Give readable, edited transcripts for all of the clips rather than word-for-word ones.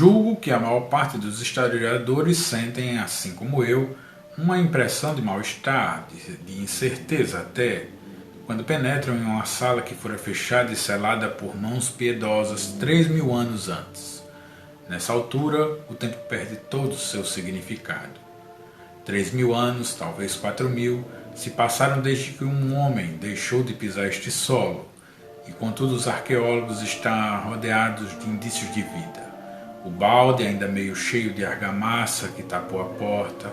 Julgo que a maior parte dos historiadores sentem, assim como eu, uma impressão de mal-estar, de incerteza até, quando penetram em uma sala que fora fechada e selada por mãos piedosas 3.000 anos antes. Nessa altura, o tempo perde todo o seu significado. 3.000 anos, talvez 4.000, se passaram desde que um homem deixou de pisar este solo, e contudo os arqueólogos estão rodeados de indícios de vida. O balde ainda meio cheio de argamassa que tapou a porta,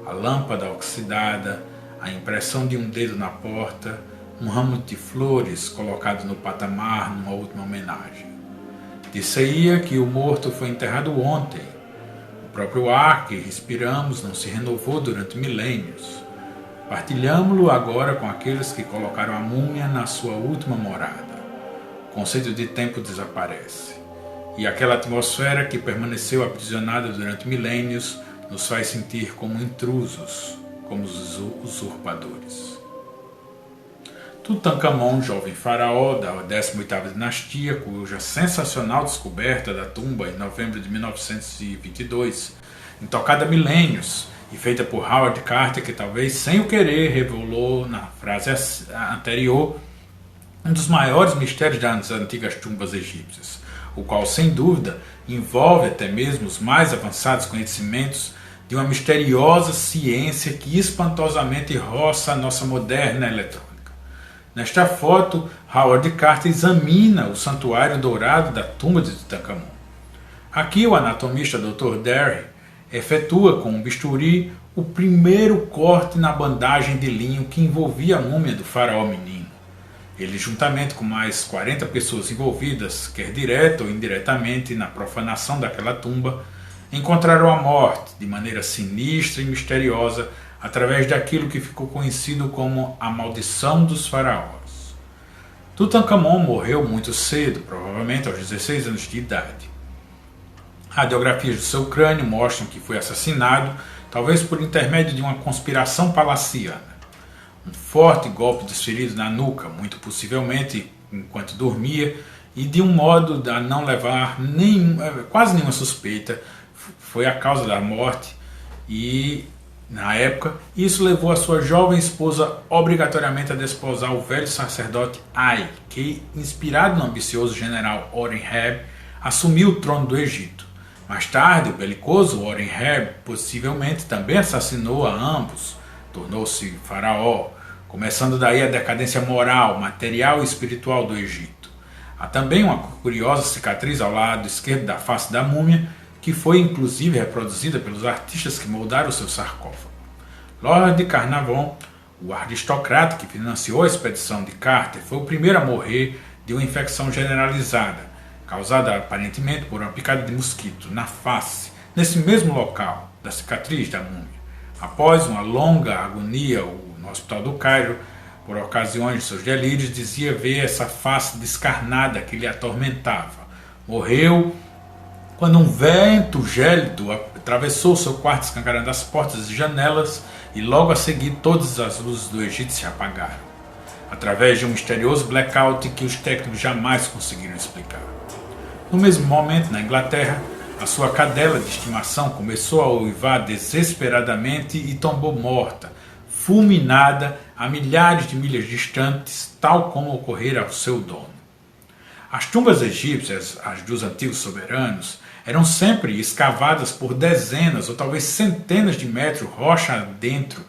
a lâmpada oxidada, a impressão de um dedo na porta, um ramo de flores colocado no patamar numa última homenagem. Disse-ia que o morto foi enterrado ontem. O próprio ar que respiramos não se renovou durante milênios. Partilhamo-lo agora com aqueles que colocaram a múmia na sua última morada. O conceito de tempo desaparece. E aquela atmosfera que permaneceu aprisionada durante milênios nos faz sentir como intrusos, como os usurpadores. Tutankhamon, jovem faraó da 18ª dinastia, cuja sensacional descoberta da tumba em novembro de 1922, intocada há milênios e feita por Howard Carter, que talvez sem o querer revelou na frase anterior um dos maiores mistérios das antigas tumbas egípcias, o qual sem dúvida envolve até mesmo os mais avançados conhecimentos de uma misteriosa ciência que espantosamente roça a nossa moderna eletrônica. Nesta foto, Howard Carter examina o santuário dourado da tumba de Tutankhamon. Aqui o anatomista Dr. Derry efetua com um bisturi o primeiro corte na bandagem de linho que envolvia a múmia do faraó menino. Ele, juntamente com mais 40 pessoas envolvidas, quer direta ou indiretamente, na profanação daquela tumba, encontraram a morte de maneira sinistra e misteriosa através daquilo que ficou conhecido como a maldição dos faraós. Tutankhamon morreu muito cedo, provavelmente aos 16 anos de idade. Radiografias do seu crânio mostram que foi assassinado, talvez por intermédio de uma conspiração palaciana. Um forte golpe desferido na nuca, muito possivelmente enquanto dormia, e de um modo a não levar quase nenhuma suspeita, foi a causa da morte. E na época, isso levou a sua jovem esposa obrigatoriamente a desposar o velho sacerdote Ai, que, inspirado no ambicioso general Horemheb, assumiu o trono do Egito. Mais tarde, o belicoso Horemheb possivelmente também assassinou a ambos, tornou-se faraó, começando daí a decadência moral, material e espiritual do Egito. Há também uma curiosa cicatriz ao lado esquerdo da face da múmia, que foi inclusive reproduzida pelos artistas que moldaram o seu sarcófago. Lord Carnarvon, o aristocrata que financiou a expedição de Carter, foi o primeiro a morrer de uma infecção generalizada, causada aparentemente por uma picada de mosquito na face, nesse mesmo local da cicatriz da múmia. Após uma longa agonia no hospital do Cairo, por ocasiões de seus delírios, dizia ver essa face descarnada que lhe atormentava. Morreu quando um vento gélido atravessou seu quarto, escancarando as portas e janelas, e logo a seguir todas as luzes do Egito se apagaram, através de um misterioso blackout que os técnicos jamais conseguiram explicar. No mesmo momento, na Inglaterra, a sua cadela de estimação começou a uivar desesperadamente e tombou morta, fulminada a milhares de milhas distantes, tal como ocorrera ao seu dono. As tumbas egípcias, as dos antigos soberanos, eram sempre escavadas por dezenas ou talvez centenas de metros rocha adentro,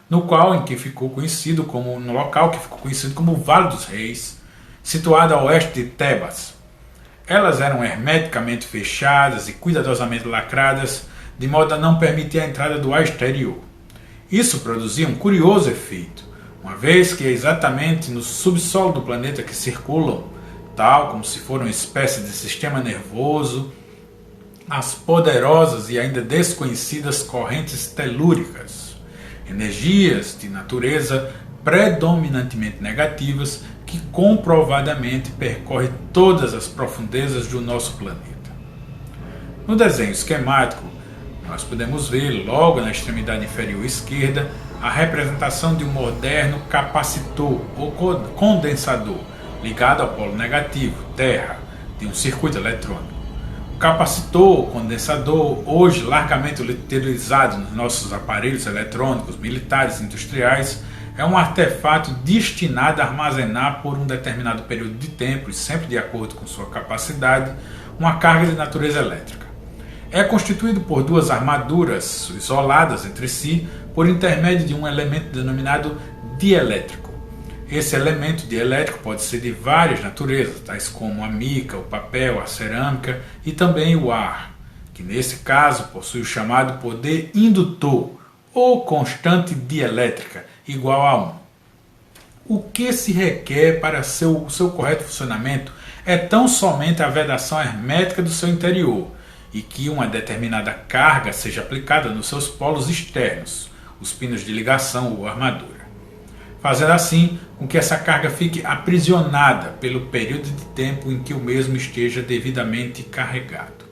no local que ficou conhecido como o Vale dos Reis, situado a oeste de Tebas. Elas eram hermeticamente fechadas e cuidadosamente lacradas, de modo a não permitir a entrada do ar exterior. Isso produzia um curioso efeito, uma vez que é exatamente no subsolo do planeta que circulam, tal como se for uma espécie de sistema nervoso, as poderosas e ainda desconhecidas correntes telúricas, energias de natureza predominantemente negativas que comprovadamente percorrem todas as profundezas do nosso planeta. No desenho esquemático, nós podemos ver, logo na extremidade inferior esquerda, a representação de um moderno capacitor ou condensador ligado ao polo negativo, Terra, de um circuito eletrônico. capacitor, condensador, hoje largamente utilizado nos nossos aparelhos eletrônicos, militares e industriais, é um artefato destinado a armazenar por um determinado período de tempo e sempre de acordo com sua capacidade, uma carga de natureza elétrica. É constituído por duas armaduras isoladas entre si por intermédio de um elemento denominado dielétrico. Esse elemento dielétrico pode ser de várias naturezas, tais como a mica, o papel, a cerâmica e também o ar, que nesse caso possui o chamado poder indutor ou constante dielétrica, igual a 1. O que se requer para o seu correto funcionamento é tão somente a vedação hermética do seu interior e que uma determinada carga seja aplicada nos seus polos externos, os pinos de ligação ou armadura, fazendo assim com que essa carga fique aprisionada pelo período de tempo em que o mesmo esteja devidamente carregado.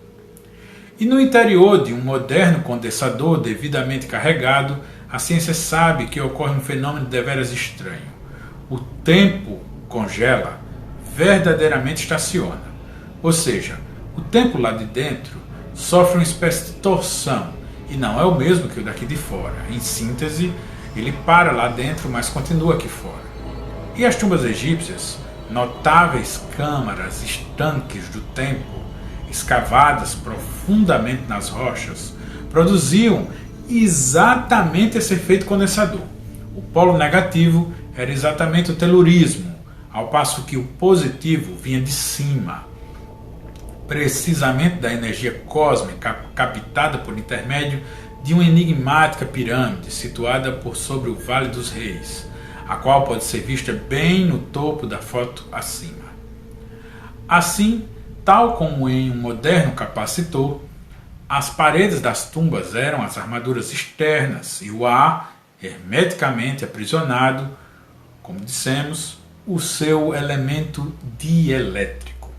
E no interior de um moderno condensador devidamente carregado, a ciência sabe que ocorre um fenômeno deveras estranho. O tempo congela, verdadeiramente estaciona. Ou seja, o tempo lá de dentro sofre uma espécie de torção e não é o mesmo que o daqui de fora. Em síntese, ele para lá dentro, mas continua aqui fora. E as tumbas egípcias, notáveis câmaras, estanques do tempo, escavadas profundamente nas rochas, produziam exatamente esse efeito condensador. O polo negativo era exatamente o telurismo, ao passo que o positivo vinha de cima, precisamente da energia cósmica captada por intermédio de uma enigmática pirâmide situada por sobre o Vale dos Reis, a qual pode ser vista bem no topo da foto acima. Assim, tal como em um moderno capacitor, as paredes das tumbas eram as armaduras externas e o ar, hermeticamente aprisionado, como dissemos, o seu elemento dielétrico.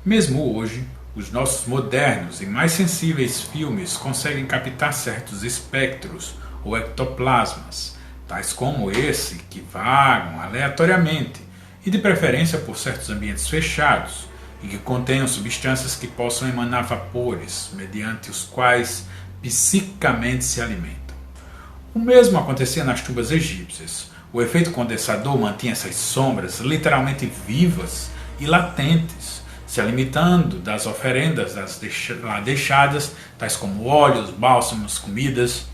Mesmo hoje, os nossos modernos e mais sensíveis filmes conseguem captar certos espectros ou ectoplasmas, tais como esse que vagam aleatoriamente e de preferência por certos ambientes fechados e que contenham substâncias que possam emanar vapores, mediante os quais psiquicamente se alimentam. O mesmo acontecia nas tumbas egípcias. O efeito condensador mantinha essas sombras literalmente vivas e latentes, se alimentando das oferendas lá deixadas, tais como óleos, bálsamos, comidas.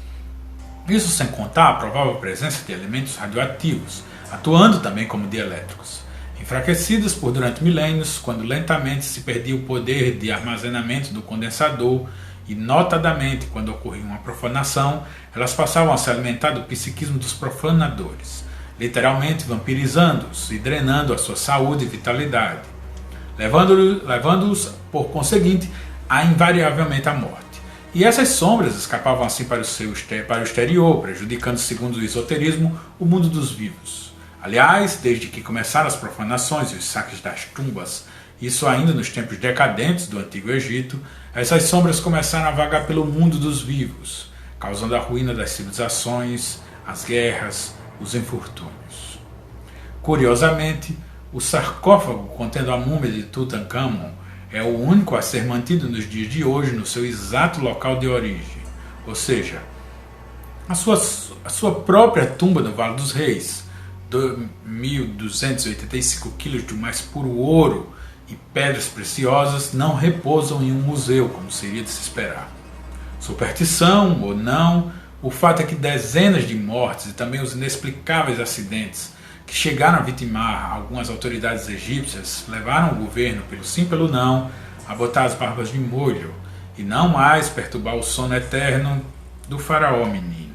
Isso sem contar a provável presença de elementos radioativos, atuando também como dielétricos, enfraquecidas por durante milênios, quando lentamente se perdia o poder de armazenamento do condensador e, notadamente, quando ocorria uma profanação, elas passavam a se alimentar do psiquismo dos profanadores, literalmente vampirizando-os e drenando a sua saúde e vitalidade, levando-os, por conseguinte, a invariavelmente à morte. E essas sombras escapavam assim para o exterior, prejudicando, segundo o esoterismo, o mundo dos vivos. Aliás, desde que começaram as profanações e os saques das tumbas, isso ainda nos tempos decadentes do Antigo Egito, essas sombras começaram a vagar pelo mundo dos vivos, causando a ruína das civilizações, as guerras, os infortúnios. Curiosamente, o sarcófago contendo a múmia de Tutankhamon é o único a ser mantido nos dias de hoje no seu exato local de origem, ou seja, a sua própria tumba no Vale dos Reis, 1.285 quilos do mais puro ouro e pedras preciosas, não repousam em um museu, como seria de se esperar. Superstição ou não, o fato é que dezenas de mortes e também os inexplicáveis acidentes que chegaram a vitimar algumas autoridades egípcias levaram o governo, pelo sim pelo não, a botar as barbas de molho e não mais perturbar o sono eterno do faraó menino.